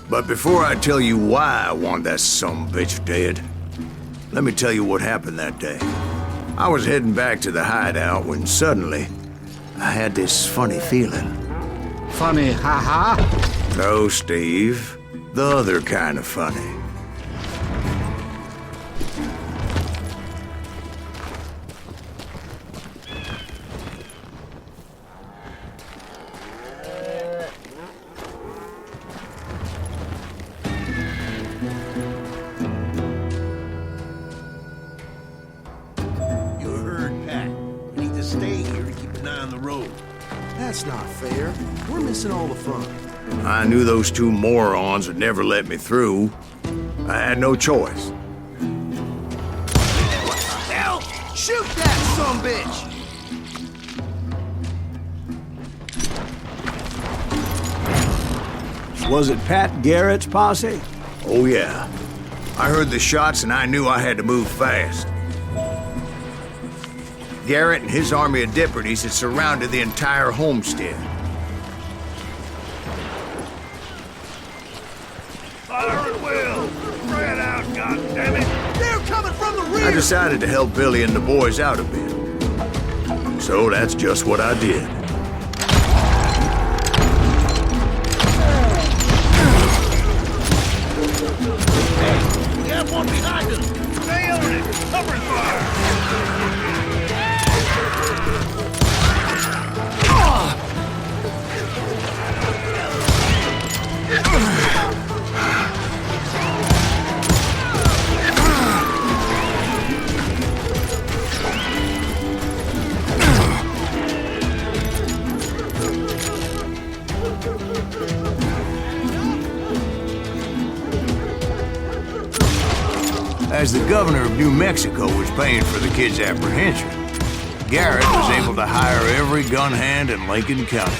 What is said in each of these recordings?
But before I tell you why I want that sumbitch dead, let me tell you what happened that day. I was heading back to the hideout when suddenly I had this funny feeling. Funny, haha? No, Steve. The other kind of funny. That's not fair. We're missing all the fun. I knew those two morons would never let me through. I had no choice. What the hell? Shoot that sumbitch! Was it Pat Garrett's posse? Oh yeah. I heard the shots and I knew I had to move fast. Garrett and his army of deputies had surrounded the entire homestead. Fire at will! Spread out, goddammit! They're coming from the rear! I decided to help Billy and the boys out a bit. So that's just what I did. Hey, we have one behind us! Stay on it! Cover fire! As the governor of New Mexico was paying for the kid's apprehension, Garrett was able to hire every gun hand in Lincoln County.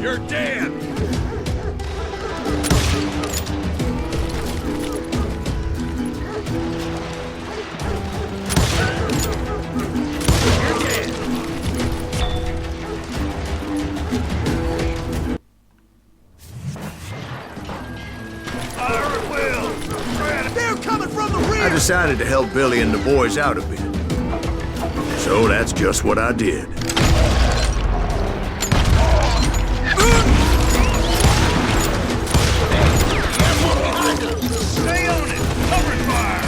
You're dead! They're coming from the rear! I decided to help Billy and the boys out a bit. So that's just what I did. Stay on it! Cover fire!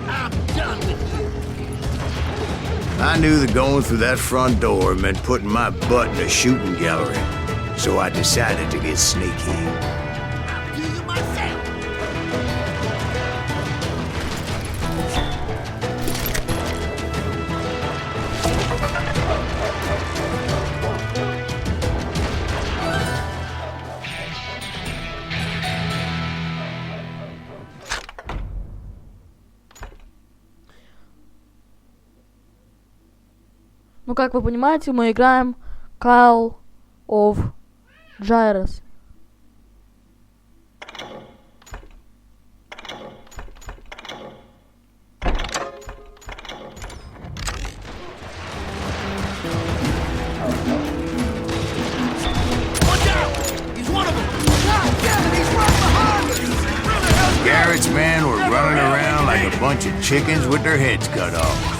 I'm done with you. I knew that going through that front door meant putting my butt in a shooting gallery, so I decided to get sneaky. I'll do you myself. Ну, как вы понимаете, мы играем Call of Juarez. Watch out! He's one of them. God damn it, he's right behind us. Where the hell's Garrett's men were running around like a bunch of chickens with their heads cut off.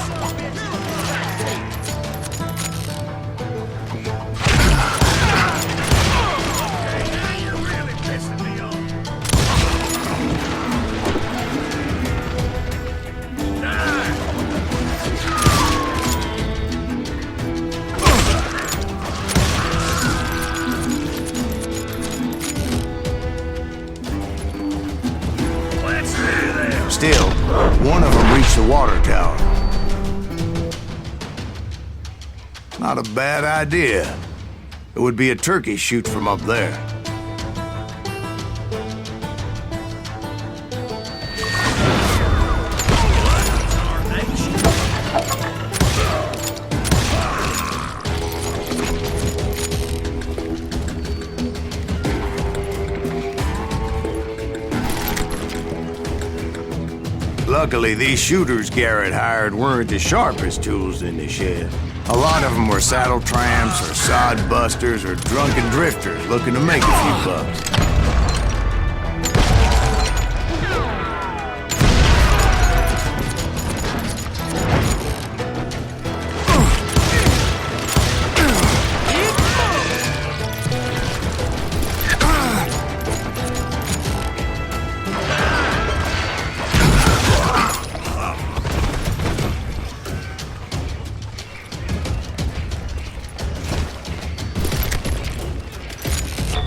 You're really pissing me off. Let's do this. Still, one of them reached the water tower. Not a bad idea. It would be a turkey shoot from up there. Luckily, these shooters Garrett hired weren't the sharpest tools in the shed. A lot of them were saddle tramps or sod busters or drunken drifters looking to make a few bucks.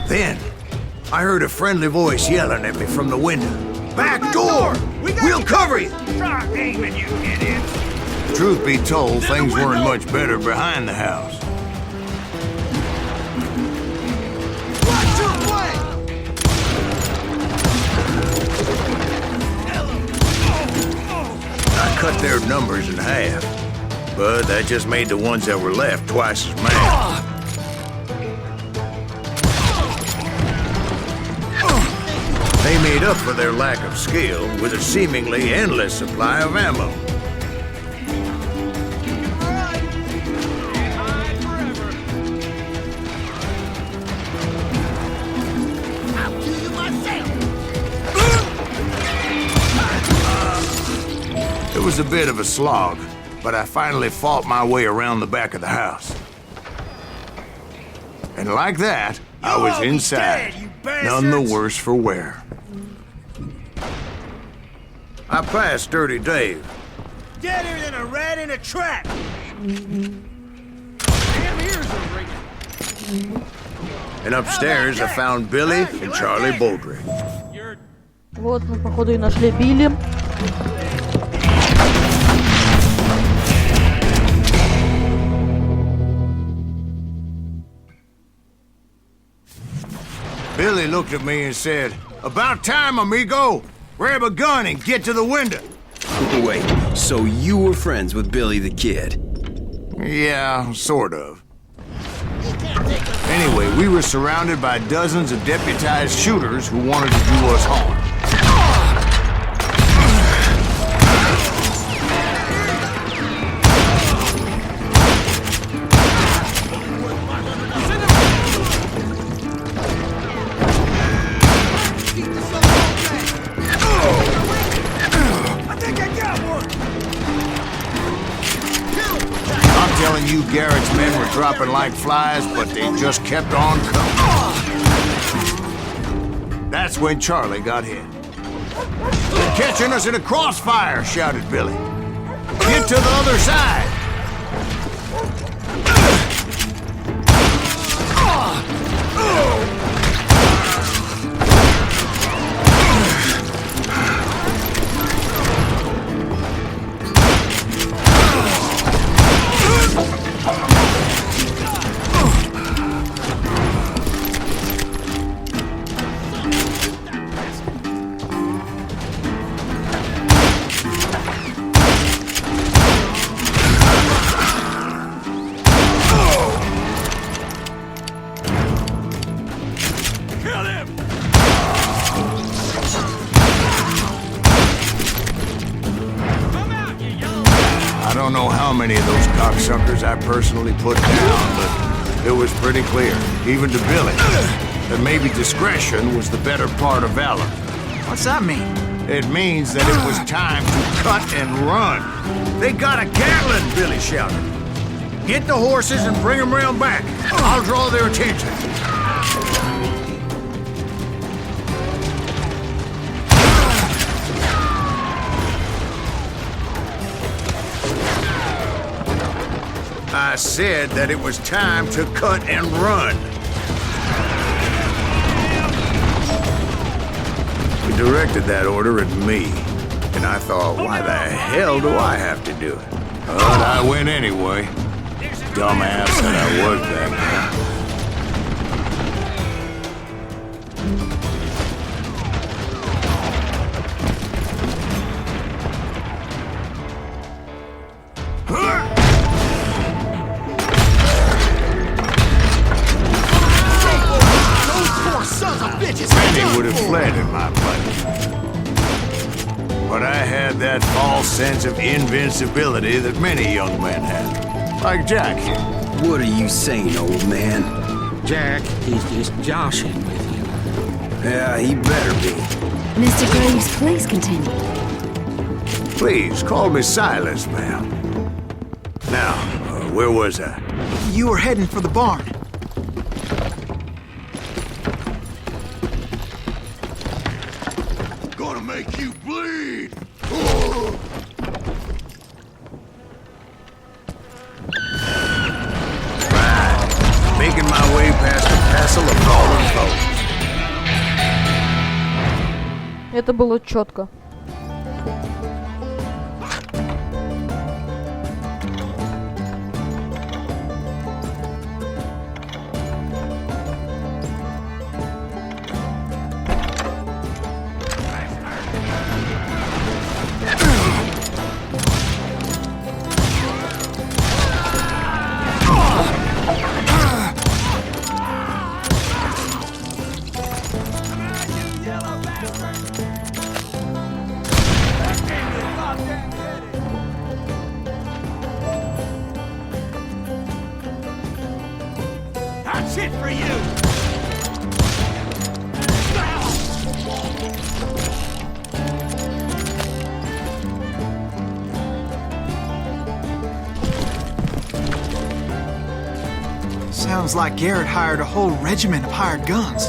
Then, I heard a friendly voice yelling at me from the window. Back door! We'll cover you! Start aiming, you idiots. Truth be told, things weren't much better behind the house. Watch your flank! I cut their numbers in half, but that just made the ones that were left twice as mad. They made up for their lack of skill with a seemingly endless supply of ammo. I'll do you myself. It was a bit of a slog, but I finally fought my way around the back of the house. And like that, I was all be inside, dead, you none the bastards. worse for wear. I passed Dirty Dave. Deader than a rat in a trap. Damn ears are ringing. And upstairs I found Billy and Charlie Baldry. You're Вот мы, походу, и нашли Билли. Billy looked at me and said, "About time, amigo! Grab a gun and get to the window." Wait, so you were friends with Billy the Kid? Yeah, sort of. Anyway, we were surrounded by dozens of deputized shooters who wanted to do us harm. I'm telling you, Garrett's men were dropping like flies, but they just kept on coming. That's when Charlie got hit. They're catching us in a crossfire, shouted Billy. Get to the other side. I don't know how many of those cocksuckers I personally put down, but it was pretty clear, even to Billy, that maybe discretion was the better part of valor. What's that mean? It means that it was time to cut and run. They got a Gatling, Billy shouted. Get the horses and bring them round back. I'll draw their attention. I said that it was time to cut and run. He directed that order at me, and I thought, why the hell do I have to do it? But I went anyway. Dumbass that I was back then. Randy would have fled in my place. But I had that false sense of invincibility that many young men have. Like Jack here. What are you saying, old man? Jack, he's just joshing with you. Yeah, he better be. Mr. Graves, please continue. Please, call me Silas, ma'am. Now, where was I? You were heading for the barn. Gonna make you bleed! Making my way past a castle of fallen foes. Это было четко. That's it for you! Sounds like Garrett hired a whole regiment of hired guns.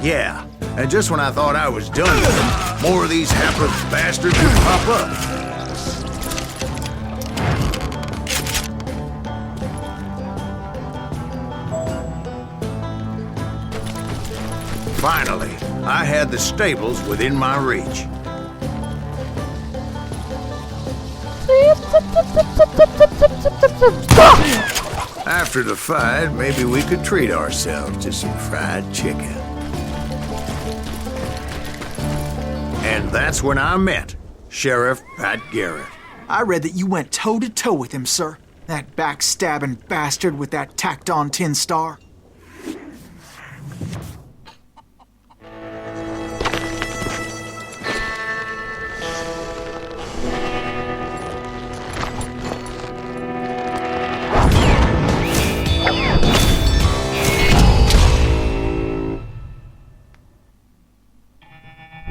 Yeah, and just when I thought I was done with them, more of these hapless bastards would pop up. Finally, I had the stables within my reach. After the fight, maybe we could treat ourselves to some fried chicken. And that's when I met Sheriff Pat Garrett. I read that you went toe-to-toe with him, sir. That backstabbing bastard with that tacked-on tin star.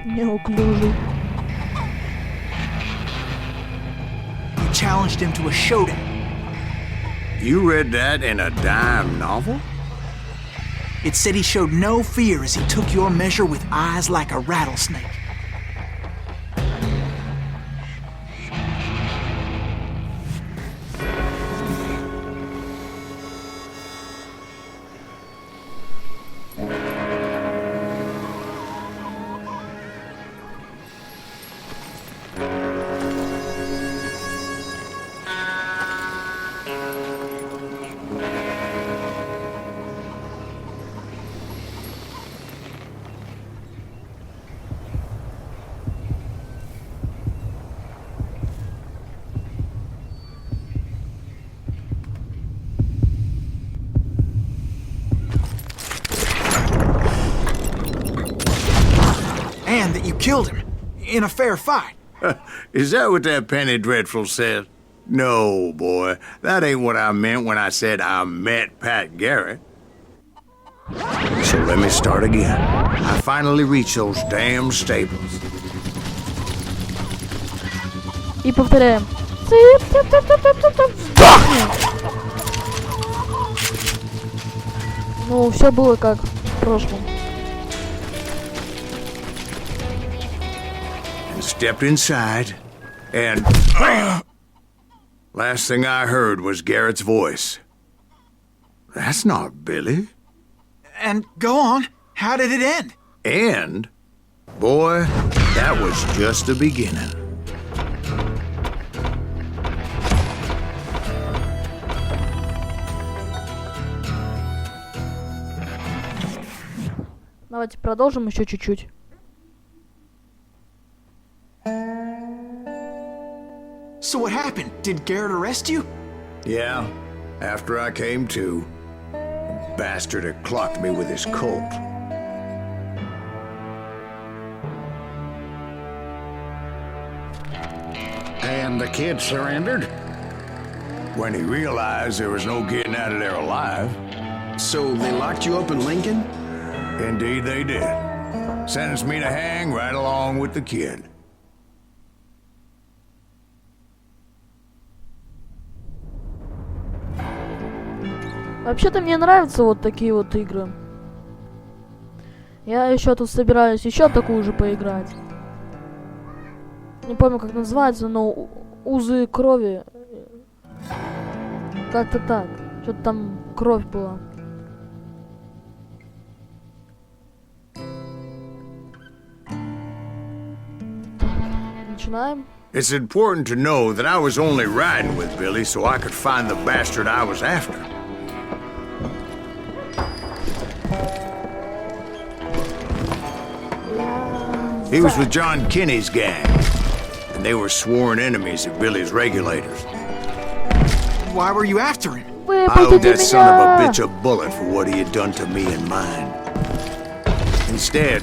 Неуклюжий. You challenged him to a showdown. You read that in a dime novel? It said he showed no fear as he took your measure with eyes like a rattlesnake. And that you killed him in a fair fight. Is that what that Penny Dreadful said? No, boy. That ain't what I meant when I said I met Pat Garrett. So let me start again. I finally reached those damn stables. И повторяем. Цып-цып-цып-цып-цып-цып. Сдохни! Ну, все было как в прошлом. Stepped inside, and last thing I heard was Garrett's voice. That's not Billy. And go on, how did it end? And, boy, that was just the beginning. Давайте продолжим еще чуть-чуть. So what happened? Did Garrett arrest you? Yeah, after I came to, the bastard had clocked me with his Colt. And the kid surrendered? When he realized there was no getting out of there alive, So they locked you up in Lincoln? indeed they did. Sentenced me to hang right along with the kid. Вообще-то мне нравятся вот такие вот игры. Я еще тут собираюсь еще такую же поиграть. Не помню, как называется, но узы крови. Как-то так. Что-то там кровь была. Начинаем. It's important to know that I was only riding with Billy so I could find the bastard I was after. He was with John Kinney's gang, and they were sworn enemies of Billy's regulators. Why were you after him? I owed that son of a bitch a bullet for what he had done to me and mine. Instead,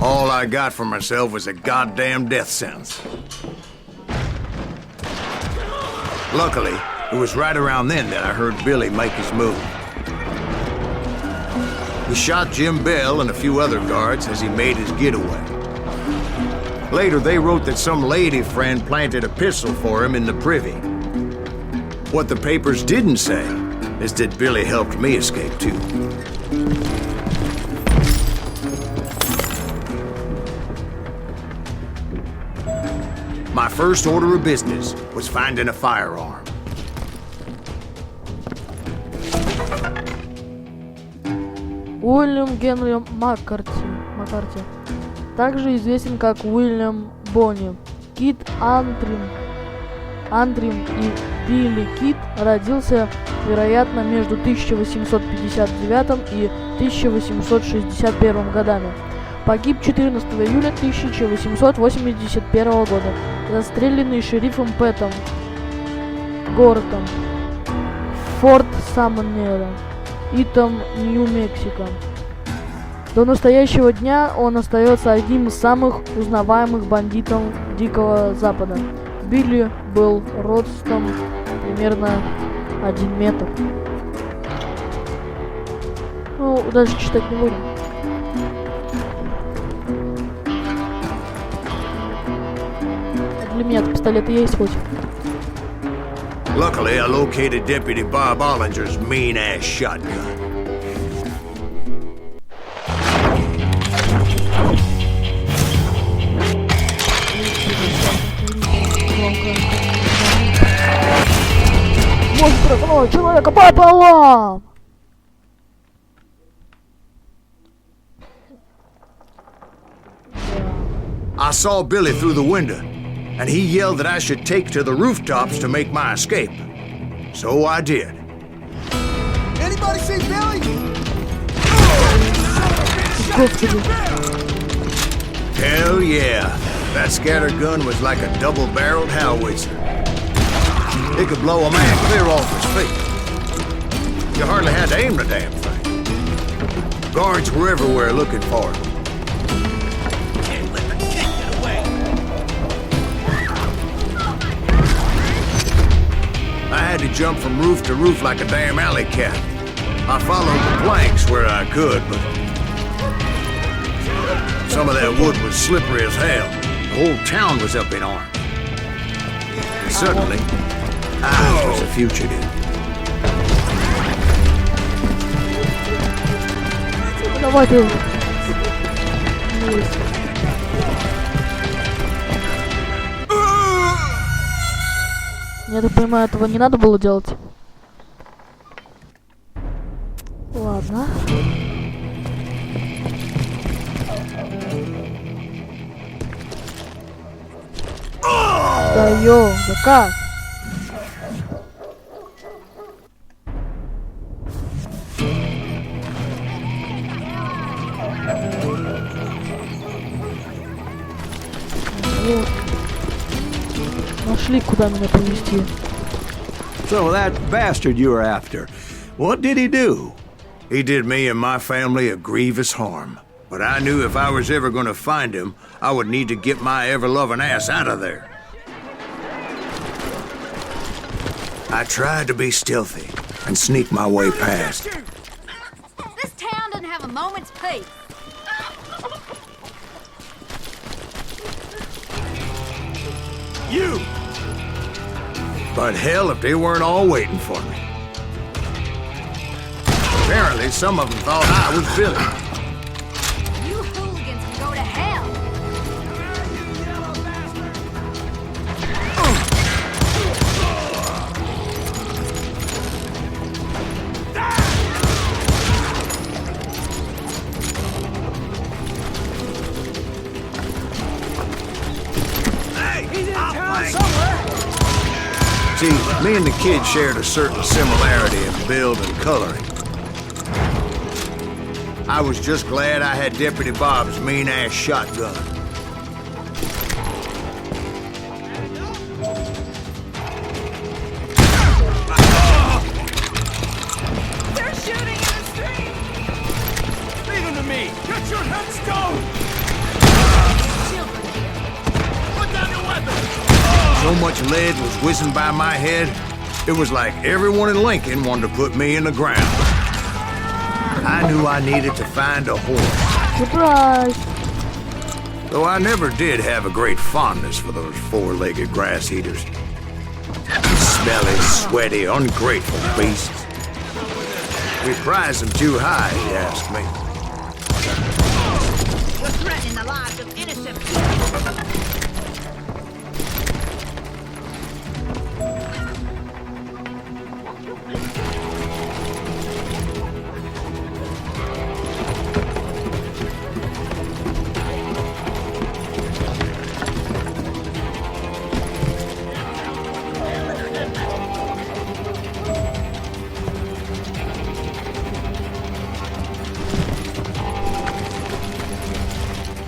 all I got for myself was a goddamn death sentence. Luckily, it was right around then that I heard Billy make his move. He shot Jim Bell and a few other guards as he made his getaway. Later, they wrote that some lady friend planted a pistol for him in the privy. What the papers didn't say is that Billy helped me escape too. My first order of business was finding a firearm. Уильям Генри Маккарти, также известен как Уильям Бонни. Кит Андрим и Билли Кит родился, вероятно, между 1859 и 1861 годами. Погиб 14 июля 1881 года, застреленный шерифом Пэтом Гортом Форт Саммера, Итом, Нью-Мексико. До настоящего дня он остается одним из самых узнаваемых бандитов Дикого Запада. Билли был ростом примерно 1 метр. Ну, дальше читать не будем. Для меня пистолеты есть хоть. Luckily, I located Deputy Bob Ollinger's mean-ass shotgun. одного человека пополам! I saw Billy through the window, and he yelled that I should take to the rooftops to make my escape. So I did. Anybody see Billy? Господи. Hell yeah. That scatter gun was like a double-barreled howitzer. It could blow a man clear off his feet. You hardly had to aim the damn thing. Guards were everywhere looking for it. Can't let the kid get away. I had to jump from roof to roof like a damn alley cat. I followed the planks where I could, but some of that wood was slippery as hell. The whole town was up in arms. And suddenly, I was a fugitive. Давай ты. Есть. Я так понимаю, этого не надо было делать. Ладно. Да ё, да как? Вот. Нашли, куда меня повезти. So that bastard you were after, what did he do? He did me and my family a grievous harm. But I knew if I was ever going to find him, I would need to get my ever-loving ass out of there. I tried to be stealthy and sneak my way past. This town doesn't have a moment's peace. You! But hell, if they weren't all waiting for me. Apparently, some of them thought I was Billy. You hooligans can go to hell. See, me and the kid shared a certain similarity in build and coloring. I was just glad I had Deputy Bob's mean-ass shotgun. They're shooting in the street! Leave him to me! Get your headstone! Put down your weapon! So much lead was whizzing by my head, it was like everyone in Lincoln wanted to put me in the ground. I knew I needed to find a horse. Surprise! Though I never did have a great fondness for those four-legged grass eaters. Smelly, sweaty, ungrateful beasts. We prize them too high, if you ask me. You're threatening the lives of innocent people!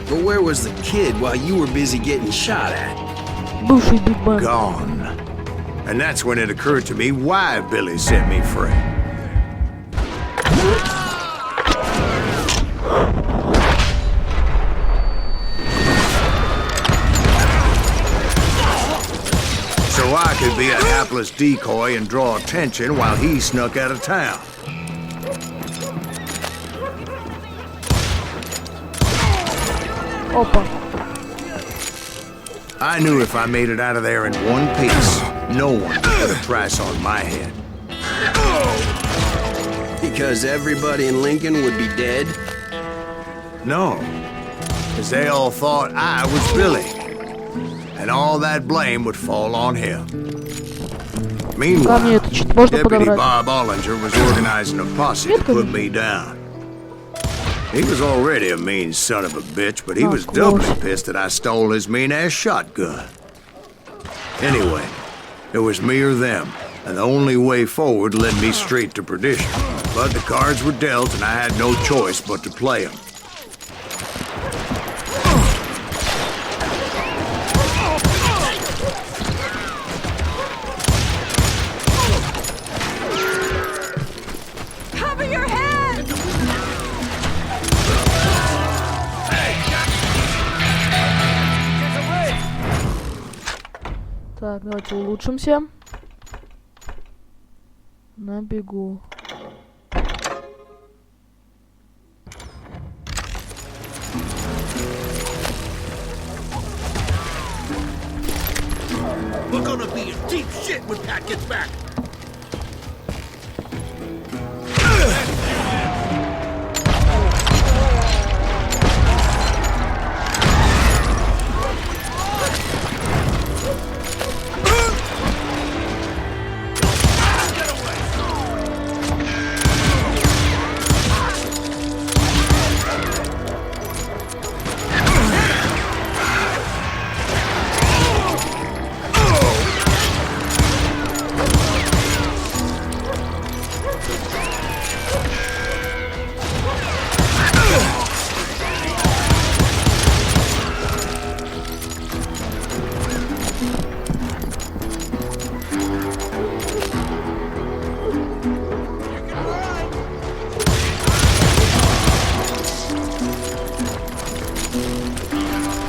But where was the kid while you were busy getting shot at? Бывший Биг Бен. Gone. And that's when it occurred to me why Billy set me free. So I could be a hapless decoy and draw attention while he snuck out of town. Опа. I knew if I made it out of there in one piece, no one could put a price on my head. Because everybody in Lincoln would be dead? No, because they all thought I was Billy, and all that blame would fall on him. Meanwhile, это чуть можно Deputy подобрать. Bob Ollinger was organizing a posse to put me down. He was already a mean son of a bitch, but he was doubly pissed that I stole his mean-ass shotgun. Anyway, it was me or them, and the only way forward led me straight to perdition. But the cards were dealt, and I had no choice but to play them. Cover your head! Так, давайте улучшимся. На бегу. We're gonna be in deep shit when Pat gets back.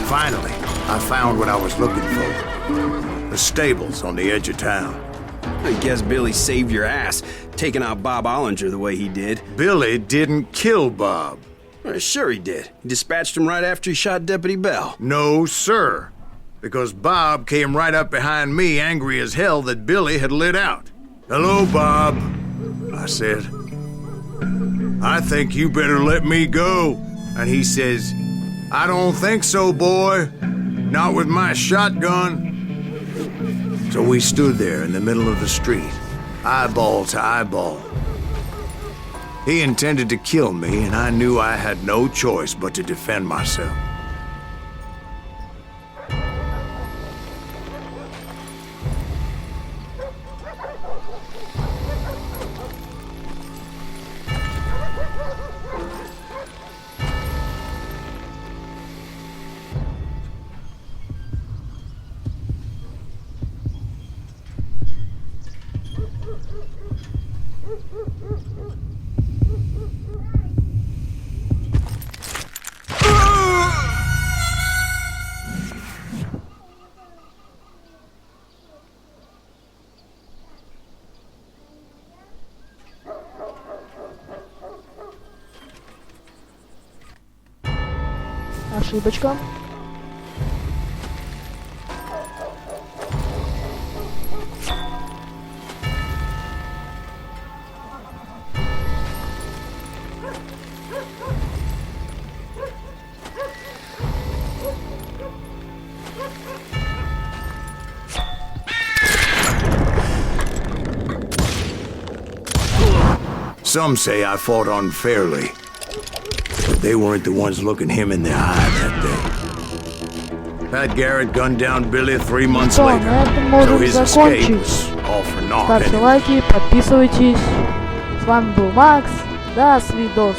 Finally, I found what I was looking for. The stables on the edge of town. I guess Billy saved your ass, taking out Bob Ollinger the way he did. Billy didn't kill Bob. Well, sure he did. He dispatched him right after he shot Deputy Bell. No, sir. Because Bob came right up behind me, angry as hell that Billy had lit out. "Hello, Bob," I said. "I think you better let me go." And he says, "I don't think so, boy. Not with my shotgun." So we stood there in the middle of the street, eyeball to eyeball. He intended to kill me, and I knew I had no choice but to defend myself. Ошибочка. Some say I fought unfairly, but they weren't the ones looking him in the eye that day. Pat Garrett gunned down Billy 3 months Что, later, на этом so можем his escape закончить. was all for naught Ставьте anyway. лайки, подписывайтесь. С вами был Макс. До свидос.